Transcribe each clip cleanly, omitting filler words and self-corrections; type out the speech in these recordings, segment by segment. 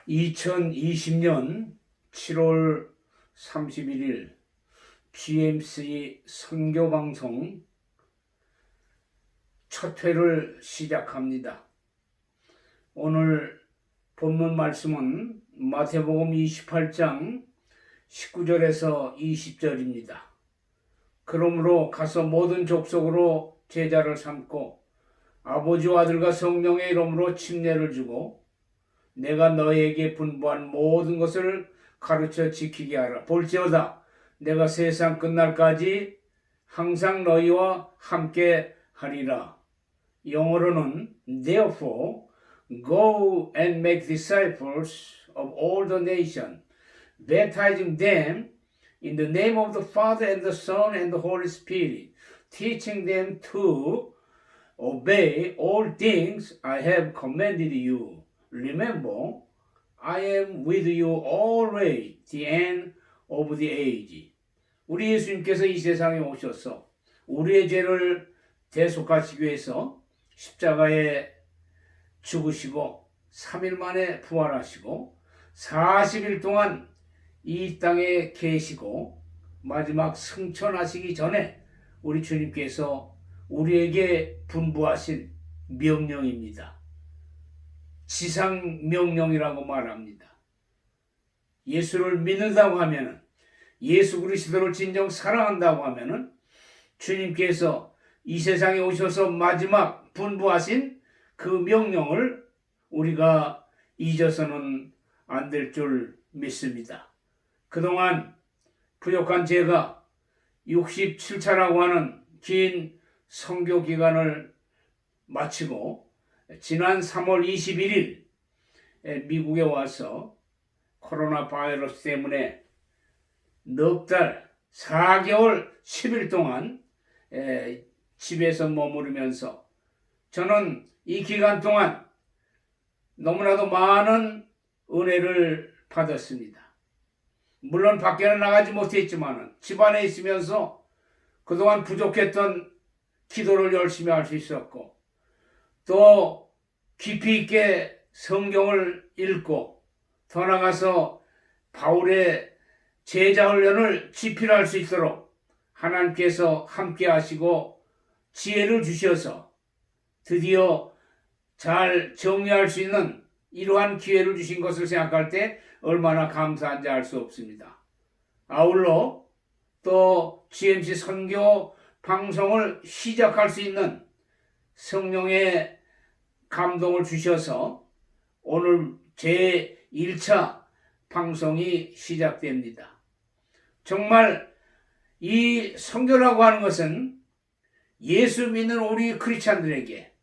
2020년 7월 31일 GMC 선교방송 첫 회를 시작합니다. 오늘 본문 말씀은 마태복음 28장 19절에서 20절입니다. 그러므로 가서 모든 족속으로 제자를 삼고 아버지와 아들과 성령의 이름으로 침례를 주고 내가 너에게 분부한 모든 것을 가르쳐 지키게 하라. 볼지어다 내가 세상 끝날까지 항상 너희와 함께 하리라. 영어로는 Therefore go and make disciples of all the nations, baptizing them in the name of the Father and the Son and the Holy Spirit, teaching them to obey all things I have commanded you. Remember, I am with you always, the end of the age. 우리 예수님께서 이 세상에 오셔서 우리의 죄를 대속하시기 위해서 십자가에 죽으시고 3일 만에 부활하시고 40일 동안 이 땅에 계시고 마지막 승천하시기 전에 우리 주님께서 우리에게 분부하신 명령입니다. 지상 명령이라고 말합니다. 예수를 믿는다고 하면은, 예수 그리스도를 진정 사랑한다고 하면은 주님께서 이 세상에 오셔서 마지막 분부하신 그 명령을 우리가 잊어서는 안 될 줄 믿습니다. 그동안 부족한 제가 67차라고 하는 긴 선교 기간을 마치고 지난 3월 21일 미국에 와서 코로나 바이러스 때문에 넉 달, 4개월, 10일 동안 집에서 머무르면서 저는 이 기간 동안 너무나도 많은 은혜를 받았습니다. 물론 밖에는 나가지 못했지만 집안에 있으면서 그동안 부족했던 기도를 열심히 할 수 있었고 또 깊이 있게 성경을 읽고 더 나아가서 바울의 제자 훈련을 지필할 수 있도록 하나님께서 함께 하시고 지혜를 주셔서 드디어 잘 정리할 수 있는 이러한 기회를 주신 것을 생각할 때 얼마나 감사한지 알 수 없습니다. 아울러 또 GMC 선교 방송을 시작할 수 있는 성령의 감동을 주셔서 오늘 제 1차 방송이 시작됩니다. 정말 이 선교라고 하는 것은 예수 믿는 우리 크리스찬들에게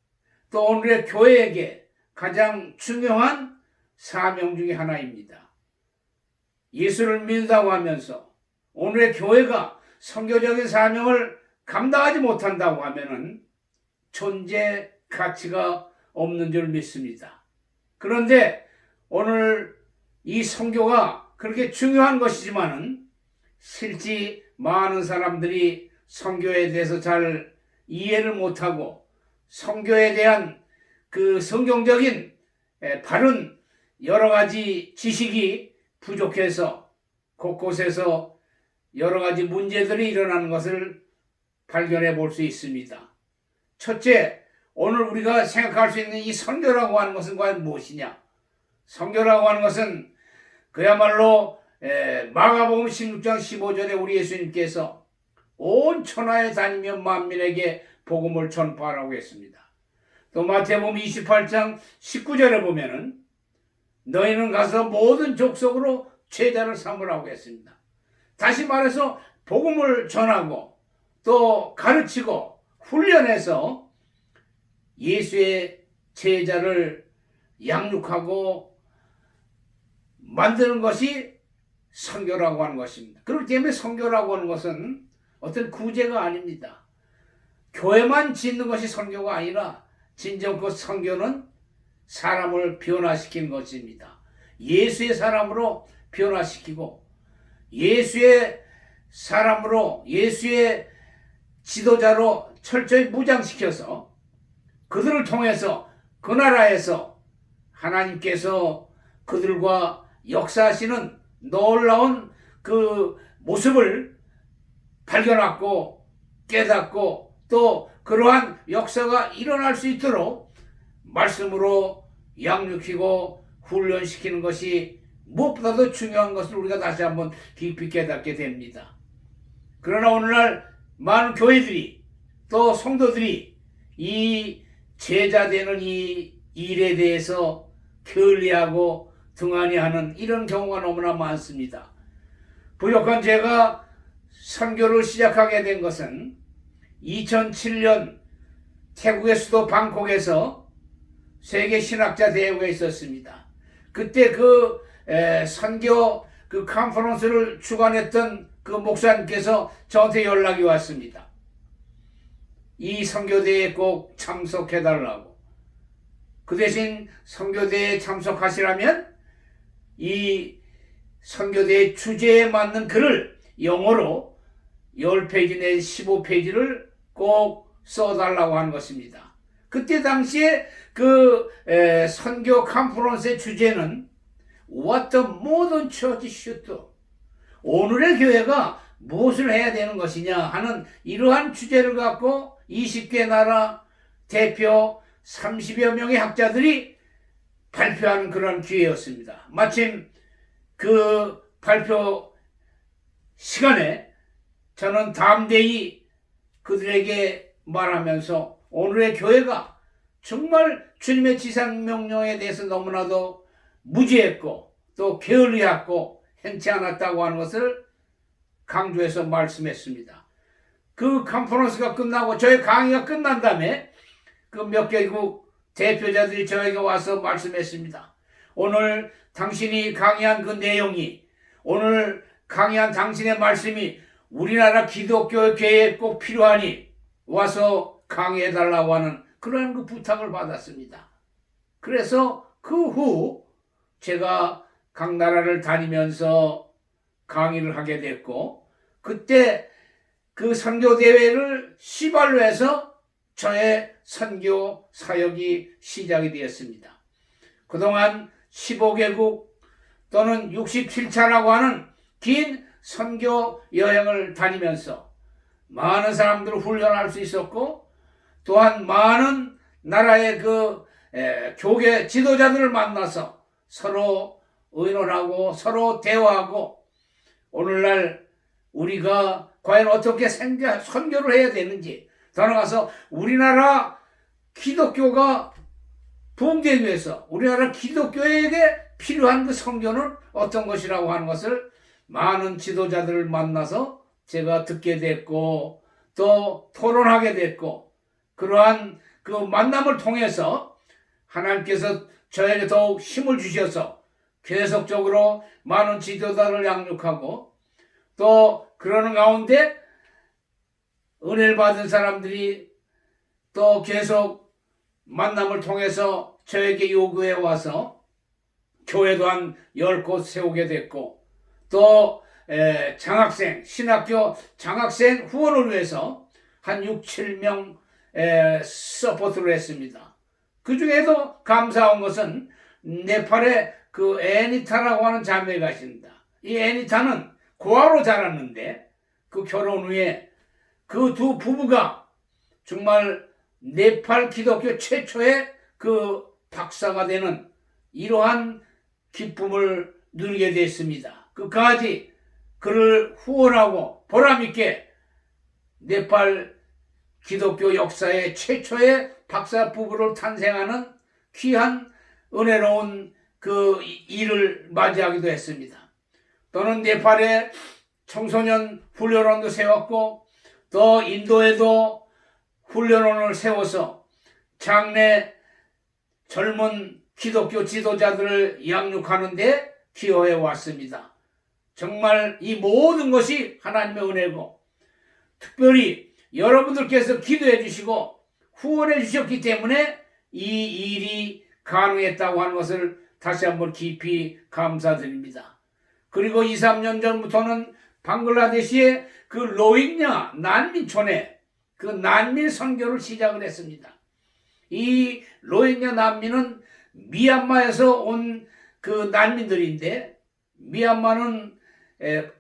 또 오늘의 교회에게 가장 중요한 사명 중에 하나입니다. 예수를 믿는다고 하면서 오늘의 교회가 선교적인 사명을 감당하지 못한다고 하면은 존재 가치가 없는 줄 믿습니다. 그런데 오늘 이 선교가 그렇게 중요한 것이지만은 실제 많은 사람들이 선교에 대해서 잘 이해를 못하고 선교에 대한 그 성경적인 바른 여러 가지 지식이 부족해서 곳곳에서 여러 가지 문제들이 일어나는 것을 발견해 볼 수 있습니다. 첫째, 오늘 우리가 생각할 수 있는 이 선교라고 하는 것은 과연 무엇이냐? 선교라고 하는 것은 그야말로 마가복음 16장 15절에 우리 예수님께서 온 천하에 다니며 만민에게 복음을 전파하라고 했습니다. 또 마태복음 28장 19절에 보면은 너희는 가서 모든 족속으로 제자를 삼으라고 했습니다. 다시 말해서 복음을 전하고 또 가르치고 훈련해서 예수의 제자를 양육하고 만드는 것이 선교라고 하는 것입니다. 그렇기 때문에 선교라고 하는 것은 어떤 구제가 아닙니다. 교회만 짓는 것이 선교가 아니라 진정 그 선교는 사람을 변화시키는 것입니다. 예수의 사람으로 변화시키고 예수의 사람으로 예수의 지도자로 철저히 무장시켜서 그들을 통해서 그 나라에서 하나님께서 그들과 역사하시는 놀라운 그 모습을 발견하고 깨닫고 또 그러한 역사가 일어날 수 있도록 말씀으로 양육시키고 훈련시키는 것이 무엇보다도 중요한 것을 우리가 다시 한번 깊이 깨닫게 됩니다. 그러나 오늘날 많은 교회들이 또 성도들이 이 제자되는 이 일에 대해서 게을리하고 등한히하는 이런 경우가 너무나 많습니다. 부족한 제가 선교를 시작하게 된 것은 2007년 태국의 수도 방콕에서 세계 신학자 대회가 있었습니다. 그때 그 선교 그 컨퍼런스를 주관했던 그 목사님께서 저한테 연락이 왔습니다. 이 선교대회에 꼭 참석해달라고. 그 대신 선교대회에 참석하시라면 이 선교대회 주제에 맞는 글을 영어로 10페이지 내지 15페이지를 꼭 써달라고 하는 것입니다. 그때 당시에 그 선교 컨퍼런스의 주제는 What the modern church should do. 오늘의 교회가 무엇을 해야 되는 것이냐 하는 이러한 주제를 갖고 20개 나라 대표 30여 명의 학자들이 발표하는 그런 기회였습니다. 마침 그 발표 시간에 저는 담대히 그들에게 말하면서 오늘의 교회가 정말 주님의 지상명령에 대해서 너무나도 무지했고 또 게을리했고 행치 않았다고 하는 것을 강조해서 말씀했습니다. 그 컨퍼런스가 끝나고 저의 강의가 끝난 다음에 그 몇 개국 대표자들이 저에게 와서 말씀했습니다. 오늘 당신이 강의한 그 내용이 오늘 강의한 당신의 말씀이 우리나라 기독교 교회에 꼭 필요하니 와서 강의해달라고 하는 그런 그 부탁을 받았습니다. 그래서 그 후 제가 각 나라를 다니면서 강의를 하게 됐고 그때 그 선교대회를 시발로 해서 저의 선교 사역이 시작이 되었습니다. 그동안 15개국 또는 67차라고 하는 긴 선교 여행을 다니면서 많은 사람들을 훈련할 수 있었고 또한 많은 나라의 그 교계 지도자들을 만나서 서로 의논하고 서로 대화하고 오늘날 우리가 과연 어떻게 선교를 해야 되는지 더 나아가서 우리나라 기독교가 부흥되기 위해서 우리나라 기독교에게 필요한 그 선교는 어떤 것이라고 하는 것을 많은 지도자들을 만나서 제가 듣게 됐고 또 토론하게 됐고 그러한 그 만남을 통해서 하나님께서 저에게 더욱 힘을 주셔서 계속적으로 많은 지도자를 양육하고 또 그러는 가운데 은혜를 받은 사람들이 또 계속 만남을 통해서 저에게 요구해 와서 교회도 한 10곳 세우게 됐고 또 장학생, 신학교 장학생 후원을 위해서 한 6, 7명 서포트를 했습니다. 그 중에도 감사한 것은 네팔에 그 애니타라고 하는 자매가 있습니다. 이 애니타는 고아로 자랐는데 그 결혼 후에 그 두 부부가 정말 네팔 기독교 최초의 그 박사가 되는 이러한 기쁨을 누리게 됐습니다. 끝까지 그를 후원하고 보람있게 네팔 기독교 역사의 최초의 박사 부부를 탄생하는 귀한 은혜로운 그 일을 맞이하기도 했습니다. 또는 네팔에 청소년 훈련원도 세웠고 또 인도에도 훈련원을 세워서 장래 젊은 기독교 지도자들을 양육하는 데 기여해 왔습니다. 정말 이 모든 것이 하나님의 은혜고 특별히 여러분들께서 기도해 주시고 후원해 주셨기 때문에 이 일이 가능했다고 하는 것을 다시 한번 깊이 감사드립니다. 그리고 2, 3년 전부터는 방글라데시의 그 로힝야 난민촌에 그 난민 선교를 시작을 했습니다. 이 로힝야 난민은 미얀마에서 온 그 난민들인데 미얀마는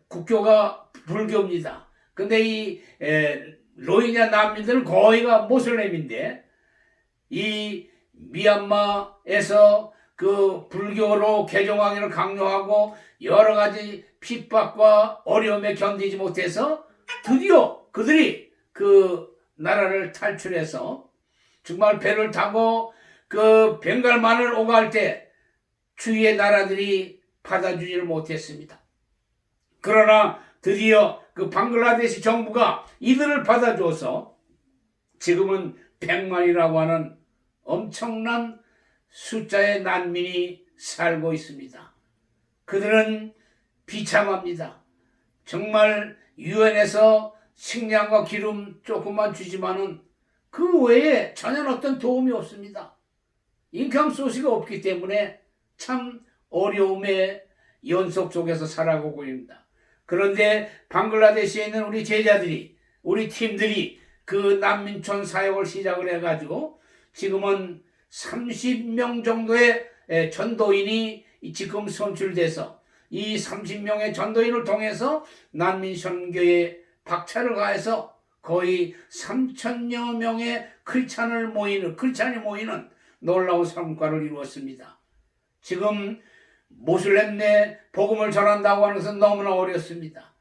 국교가 불교입니다. 근데 이 로힝야 난민들은 거의가 모슬렘인데 이 미얀마에서 그 불교로 개종하기를 강요하고 여러 가지 핍박과 어려움에 견디지 못해서 드디어 그들이 그 나라를 탈출해서 정말 배를 타고 그 벵갈만을 오갈 때 주위의 나라들이 받아주지를 못했습니다. 그러나 드디어 그 방글라데시 정부가 이들을 받아줘서 지금은 100만이라고 하는 엄청난 숫자의 난민이 살고 있습니다. 그들은 비참합니다. 정말 유엔에서 식량과 기름 조금만 주지만은 그 외에 전혀 어떤 도움이 없습니다. 인컴 소스가 없기 때문에 참 어려움의 연속 속에서 살아가고 있습니다. 그런데 방글라데시에 있는 우리 제자들이, 우리 팀들이 그 난민촌 사역을 시작을 해가지고 지금은 30명 정도의 전도인이 지금 선출돼서 이 30명의 전도인을 통해서 난민 선교에 박차를 가해서 거의 3,000여 명의 크리스찬이 모이는 놀라운 성과를 이루었습니다. 지금 모슬렘 내 복음을 전한다고 하는 것은 너무나 어렵습니다.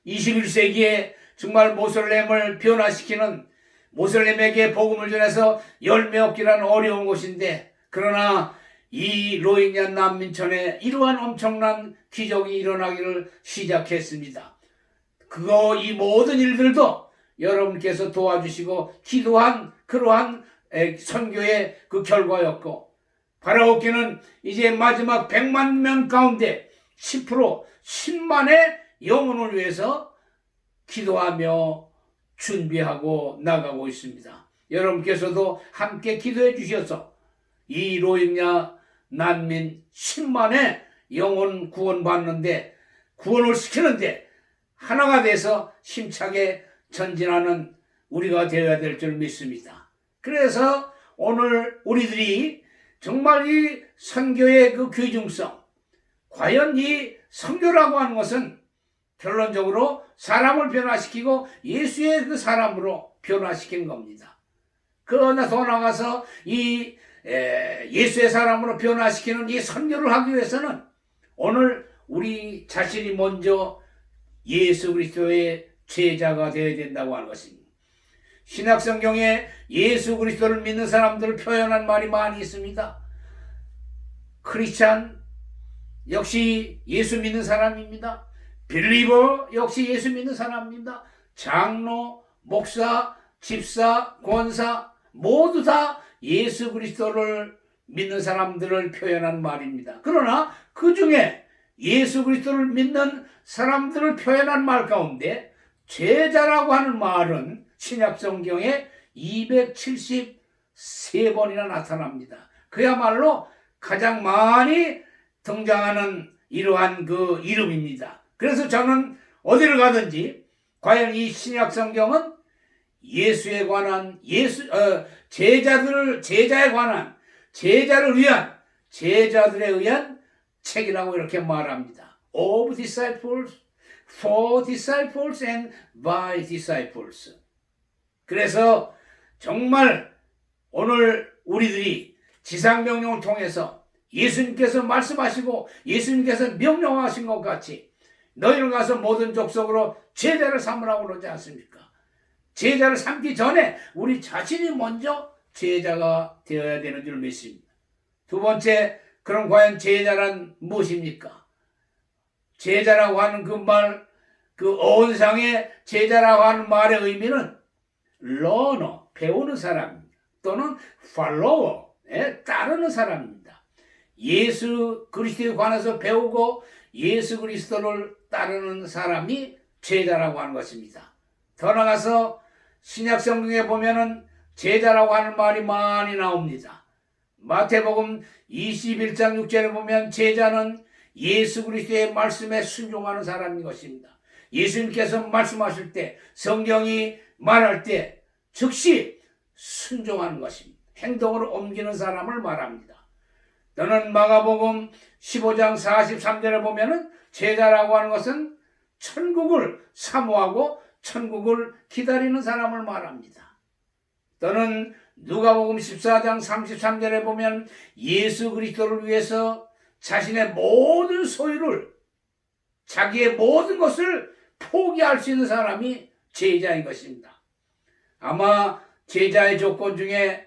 21세기에 정말 모슬렘을 변화시키는, 모슬렘에게 복음을 전해서 열매 얻기란 어려운 것인데, 그러나 이 로힝야 난민촌에 이러한 엄청난 기적이 일어나기를 시작했습니다. 이 모든 일들도 여러분께서 도와주시고 기도한 그러한 선교의 그 결과였고, 바라옵기는 이제 마지막 100만 명 가운데 10%, 10만의 영혼을 위해서 기도하며 준비하고 나가고 있습니다. 여러분께서도 함께 기도해 주셔서 이 로힝야 난민 10만의 영혼 구원받는데, 구원을 시키는데 하나가 돼서 힘차게 전진하는 우리가 되어야 될 줄 믿습니다. 그래서 오늘 우리들이 정말 이 선교의 그 귀중성, 과연 이 선교라고 하는 것은 결론적으로 사람을 변화시키고 예수의 그 사람으로 변화시킨 겁니다. 그러나 더 나아가서 이 예수의 사람으로 변화시키는 이 선교를 하기 위해서는 오늘 우리 자신이 먼저 예수 그리스도의 제자가 되어야 된다고 하는 것입니다. 신약성경에 예수 그리스도를 믿는 사람들을 표현한 말이 많이 있습니다. 크리스찬 역시 예수 믿는 사람입니다. 빌리버 역시 예수 믿는 사람입니다. 장로, 목사, 집사, 권사 모두 다 예수 그리스도를 믿는 사람들을 표현한 말입니다. 그러나 그 중에 예수 그리스도를 믿는 사람들을 표현한 말 가운데 제자라고 하는 말은 신약성경에 273번이나 나타납니다. 그야말로 가장 많이 등장하는 이러한 그 이름입니다. 그래서 저는 어디를 가든지 과연 이 신약성경은 예수에 관한 제자에 관한, 제자를 위한, 제자들에 의한 책이라고 이렇게 말합니다. Of disciples, for disciples and by disciples. 그래서 정말 오늘 우리들이 지상명령을 통해서 예수님께서 말씀하시고 예수님께서 명령하신 것 같이 너희는 가서 모든 족속으로 제자를 삼으라고 그러지 않습니까? 제자를 삼기 전에 우리 자신이 먼저 제자가 되어야 되는 줄 믿습니다. 두 번째, 그럼 과연 제자란 무엇입니까? 제자라고 하는 그 말, 그 어원상의 제자라고 하는 말의 의미는 learner, 배우는 사람입니다. 또는 follower, 따르는 사람입니다. 예수 그리스도에 관해서 배우고 예수 그리스도를 따르는 사람이 제자라고 하는 것입니다. 더 나아가서 신약성경에 보면은 제자라고 하는 말이 많이 나옵니다. 마태복음 21장 6절에 보면 제자는 예수 그리스도의 말씀에 순종하는 사람인 것입니다. 예수님께서 말씀하실 때, 성경이 말할 때 즉시 순종하는 것입니다. 행동으로 옮기는 사람을 말합니다. 또는 마가복음 15장 43절에 보면은 제자라고 하는 것은 천국을 사모하고 천국을 기다리는 사람을 말합니다. 또는 누가복음 14장 33절에 보면 예수 그리스도를 위해서 자신의 모든 소유를, 자기의 모든 것을 포기할 수 있는 사람이 제자인 것입니다. 아마 제자의 조건 중에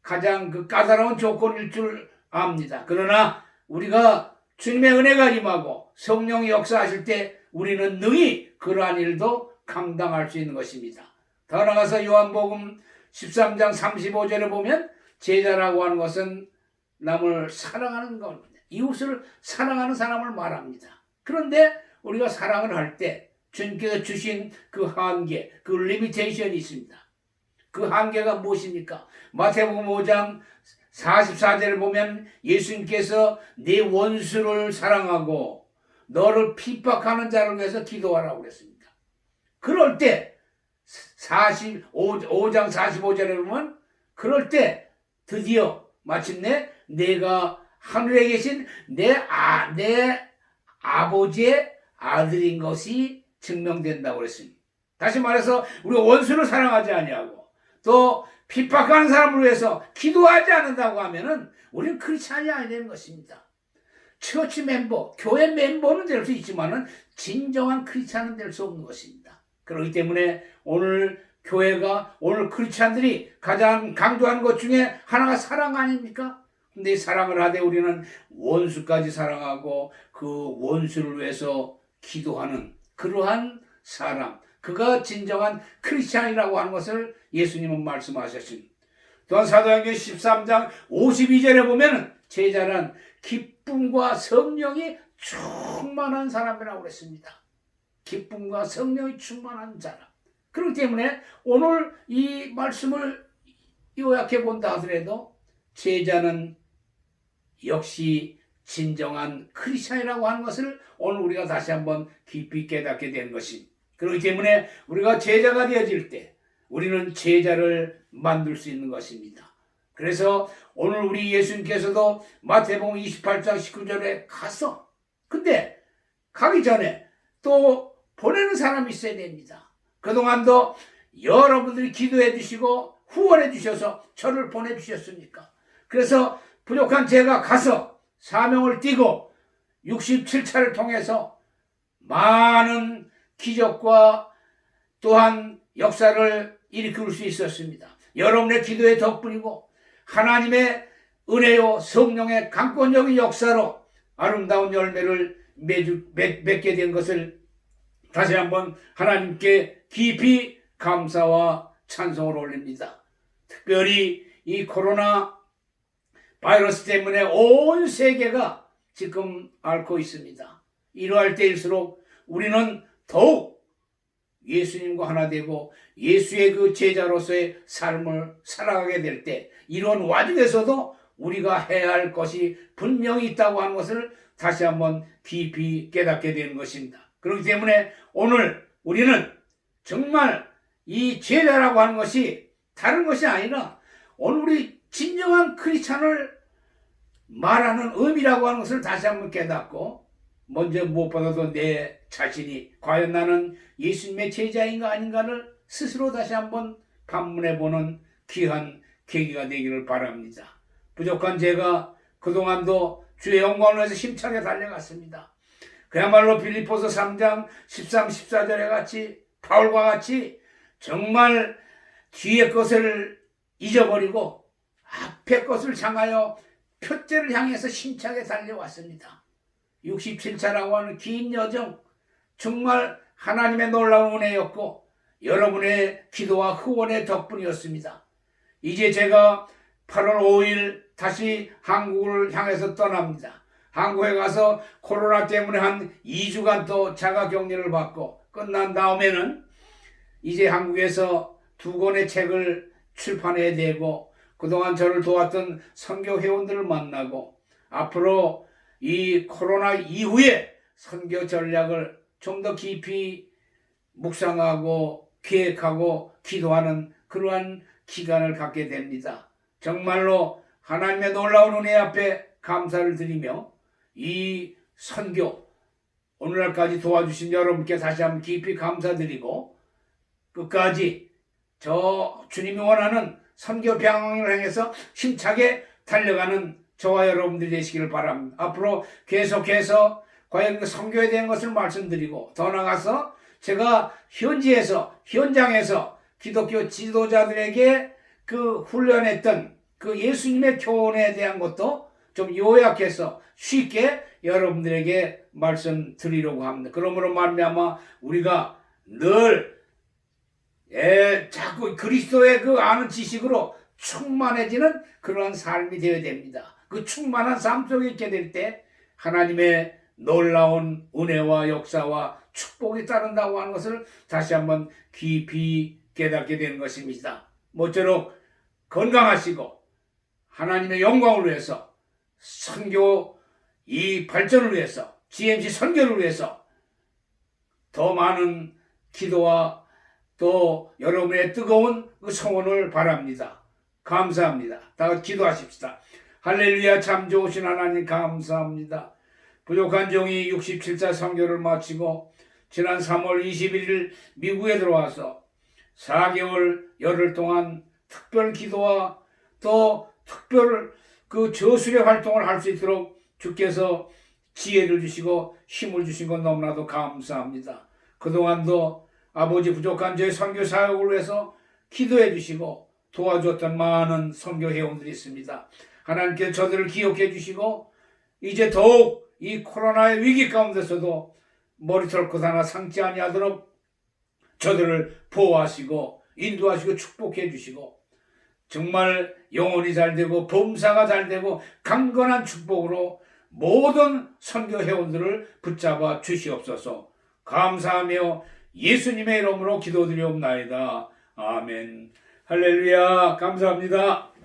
가장 까다로운 조건일 줄 압니다. 그러나 우리가 주님의 은혜가 임하고 성령이 역사하실 때 우리는 능히 그러한 일도 감당할 수 있는 것입니다. 더 나아가서 요한복음 13장 35절에 보면 제자라고 하는 것은 남을 사랑하는 겁니다. 이웃을 사랑하는 사람을 말합니다. 그런데 우리가 사랑을 할 때 주님께서 주신 그 한계, 그 리미테이션이 있습니다. 그 한계가 무엇입니까? 마태복음 5장 44절을 보면 예수님께서 네 원수를 사랑하고 너를 핍박하는 자를 위해서 기도하라고 그랬습니다. 그럴 때 5장 45절에 보면 그럴 때 드디어 마침내 내가 하늘에 계신 내 아버지의 아들인 것이 증명된다고 그랬습니다. 다시 말해서 우리가 원수를 사랑하지 아니하고 또 핍박하는 사람을 위해서 기도하지 않는다고 하면은 우리는 크리스찬이 아니라는 것입니다. 처치 멤버, 교회 멤버는 될 수 있지만은 진정한 크리스찬은 될 수 없는 것입니다. 그렇기 때문에 오늘 교회가, 오늘 크리스찬들이 가장 강조하는 것 중에 하나가 사랑 아닙니까? 근데 이 사랑을 하되 우리는 원수까지 사랑하고 그 원수를 위해서 기도하는 그러한 사람, 그가 진정한 크리스찬이라고 하는 것을 예수님은 말씀하셨습니다. 또한 사도행전 13장 52절에 보면 제자는 기쁨과 성령이 충만한 사람이라고 그랬습니다. 기쁨과 성령이 충만한 사람. 그렇기 때문에 오늘 이 말씀을 요약해 본다 하더라도 제자는 역시 진정한 크리스찬이라고 하는 것을 오늘 우리가 다시 한번 깊이 깨닫게 된 것입니다. 그렇기 때문에 우리가 제자가 되어질 때 우리는 제자를 만들 수 있는 것입니다. 그래서 오늘 우리 예수님께서도 마태복음 28장 19절에 가서, 근데 가기 전에 또 보내는 사람이 있어야 됩니다. 그동안도 여러분들이 기도해 주시고 후원해 주셔서 저를 보내주셨습니까? 그래서 부족한 제가 가서 사명을 띠고 67차를 통해서 많은 기적과 또한 역사를 일으킬 수 있었습니다. 여러분의 기도의 덕분이고 하나님의 은혜요 성령의 강권적인 역사로 아름다운 열매를 맺게 된 것을 다시 한번 하나님께 깊이 감사와 찬송을 올립니다. 특별히 이 코로나 바이러스 때문에 온 세계가 지금 앓고 있습니다. 이러할 때일수록 우리는 더욱 예수님과 하나 되고 예수의 그 제자로서의 삶을 살아가게 될 때 이런 와중에서도 우리가 해야 할 것이 분명히 있다고 하는 것을 다시 한번 깊이 깨닫게 되는 것입니다. 그렇기 때문에 오늘 우리는 정말 이 제자라고 하는 것이 다른 것이 아니라 오늘 우리 진정한 크리스찬을 말하는 의미라고 하는 것을 다시 한번 깨닫고 먼저 무엇보다도 내 자신이 과연 나는 예수님의 제자인가 아닌가를 스스로 다시 한번 반문해보는 귀한 계기가 되기를 바랍니다. 부족한 제가 그동안도 주의 영광을 위해서 힘차게 달려갔습니다. 그야말로 빌립보서 3장 13, 14절에 같이 바울과 같이 정말 뒤의 것을 잊어버리고 앞의 것을 향하여 표대를 향해서 힘차게 달려왔습니다. 67차라고 하는 긴 여정, 정말 하나님의 놀라운 은혜였고 여러분의 기도와 후원의 덕분이었습니다. 이제 제가 8월 5일 다시 한국을 향해서 떠납니다. 한국에 가서 코로나 때문에 한 2주간 또 자가격리를 받고 끝난 다음에는 이제 한국에서 2권의 책을 출판해야 되고 그동안 저를 도왔던 선교 회원들을 만나고 앞으로 이 코로나 이후에 선교 전략을 좀 더 깊이 묵상하고 계획하고 기도하는 그러한 기간을 갖게 됩니다. 정말로 하나님의 놀라운 은혜 앞에 감사를 드리며 이 선교 오늘날까지 도와주신 여러분께 다시 한번 깊이 감사드리고 끝까지 저 주님이 원하는 선교 방향을 향해서 힘차게 달려가는 저와 여러분들이 되시기를 바랍니다. 앞으로 계속해서 과연 그 선교에 대한 것을 말씀드리고 더 나아가서 제가 현장에서 기독교 지도자들에게 그 훈련했던 그 예수님의 교훈에 대한 것도 좀 요약해서 쉽게 여러분들에게 말씀드리려고 합니다. 그러므로 말미암아 우리가 늘 자꾸 그리스도의 그 아는 지식으로 충만해지는 그러한 삶이 되어야 됩니다. 그 충만한 삶 속에 있게 될 때 하나님의 놀라운 은혜와 역사와 축복이 따른다고 하는 것을 다시 한번 깊이 깨닫게 되는 것입니다. 모쪼록 건강하시고 하나님의 영광을 위해서 선교 이 발전을 위해서 GMC 선교를 위해서 더 많은 기도와 또 여러분의 뜨거운 그 성원을 바랍니다. 감사합니다. 다 같이 기도하십시다. 할렐루야. 참 좋으신 하나님 감사합니다. 부족한 종이 67차 선교를 마치고 지난 3월 21일 미국에 들어와서 4개월 열흘 동안 특별 기도와 또 특별 그 저술의 활동을 할 수 있도록 주께서 지혜를 주시고 힘을 주신 것 너무나도 감사합니다. 그동안도 아버지 부족한 저의 선교 사역을 위해서 기도해 주시고 도와주었던 많은 선교 회원들이 있습니다. 하나님께서 저들을 기억해 주시고 이제 더욱 이 코로나의 위기 가운데서도 머리털 것 하나 상지 아니하도록 저들을 보호하시고 인도하시고 축복해 주시고 정말 영혼이 잘되고 범사가 잘되고 강건한 축복으로 모든 선교 회원들을 붙잡아 주시옵소서. 감사하며 예수님의 이름으로 기도드리옵나이다. 아멘. 할렐루야. 감사합니다.